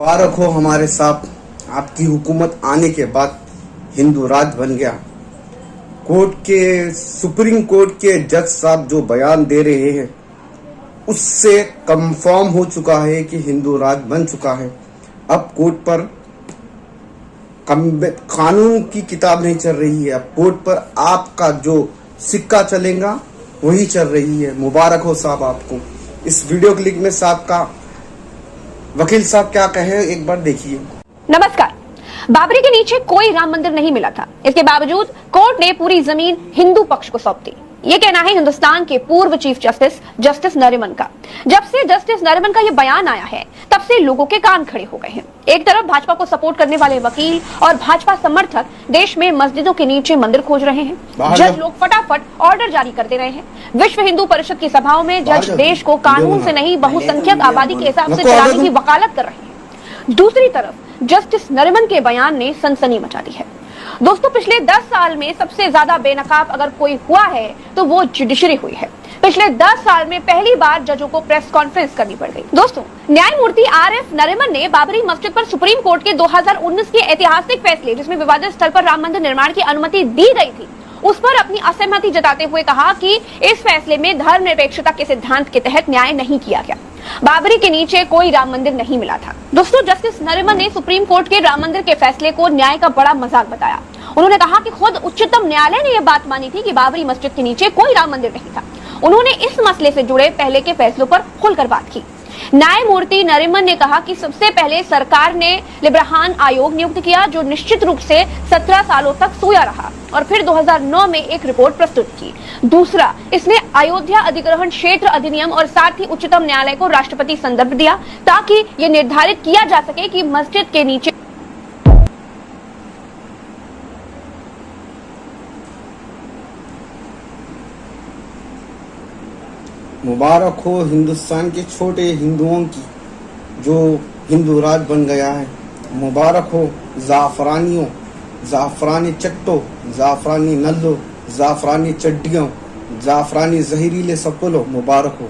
मुबारक हो हमारे साहब, आपकी हुकूमत आने के बाद हिंदू राज बन गया। सुप्रीम कोर्ट के जज साहब जो बयान दे रहे हैं उससे कंफर्म हो चुका है कि हिंदू राज बन चुका है। अब कोर्ट पर कानून की किताब नहीं चल रही है, अब कोर्ट पर आपका जो सिक्का चलेगा वही चल रही है। मुबारक हो साहब आपको। इस वीडियो क्लिप में साहब का वकील साहब क्या कहे एक बार देखिए। नमस्कार। बाबरी के नीचे कोई राम मंदिर नहीं मिला था, इसके बावजूद कोर्ट ने पूरी जमीन हिंदू पक्ष को सौंप दी। ये कहना है हिंदुस्तान के पूर्व चीफ जस्टिस नरिमन का। जब से जस्टिस नरिमन का ये बयान आया है तब से लोगों के कान खड़े हो गए हैं। एक तरफ भाजपा को सपोर्ट करने वाले वकील और भाजपा समर्थक देश में मस्जिदों के नीचे मंदिर खोज रहे हैं। जज लोग फटाफट ऑर्डर जारी कर दे रहे हैं। विश्व हिंदू परिषद की सभाओं में जज देश को कानून से नहीं बहुसंख्यक आबादी के हिसाब से चलाने की वकालत कर रहे हैं। दूसरी तरफ जस्टिस नरिमन के बयान ने सनसनी मचा दी है। दोस्तों, पिछले 10 साल में सबसे ज्यादा बेनकाब अगर कोई हुआ है तो वो जुडिशरी हुई है। पिछले 10 साल में पहली बार जजों को प्रेस कॉन्फ्रेंस करनी पड़ गई। दोस्तों, न्यायमूर्ति RF नरिमन ने बाबरी मस्जिद पर सुप्रीम कोर्ट के 2019 के ऐतिहासिक फैसले, जिसमें विवादित स्थल पर राम मंदिर निर्माण की अनुमति दी गई थी, उस पर अपनी असहमति जताते हुए कहा कि इस फैसले में धर्मनिरपेक्षता के सिद्धांत के तहत न्याय नहीं किया गया। बाबरी के नीचे कोई राम मंदिर नहीं मिला था। दोस्तों, जस्टिस नरिमन ने सुप्रीम कोर्ट के राम मंदिर के फैसले को न्याय का बड़ा मजाक बताया। उन्होंने कहा कि खुद उच्चतम न्यायालय ने यह बात मानी थी कि बाबरी मस्जिद के नीचे कोई राम मंदिर नहीं था। उन्होंने इस मसले से जुड़े पहले के फैसलों पर खुलकर बात की। न्यायमूर्ति नरिमन ने कहा कि सबसे पहले सरकार ने लिब्राहान आयोग नियुक्त किया, जो निश्चित रूप से 17 सालों तक सोया रहा और फिर 2009 में एक रिपोर्ट प्रस्तुत की। दूसरा, इसने अयोध्या अधिग्रहण क्षेत्र अधिनियम और साथ ही उच्चतम न्यायालय को राष्ट्रपति संदर्भ दिया ताकि ये निर्धारित किया जा सके कि मस्जिद के नीचे मुबारक हो हिंदुस्तान के छोटे हिंदुओं की जो हिंदू राज बन गया है। मुबारक हो जाफरानियों, जाफरानी चट्टो, जाफरानी नल्लो, जाफरानी चड्डियों, जाफरानी जहरीले सपुलो, मुबारक हो।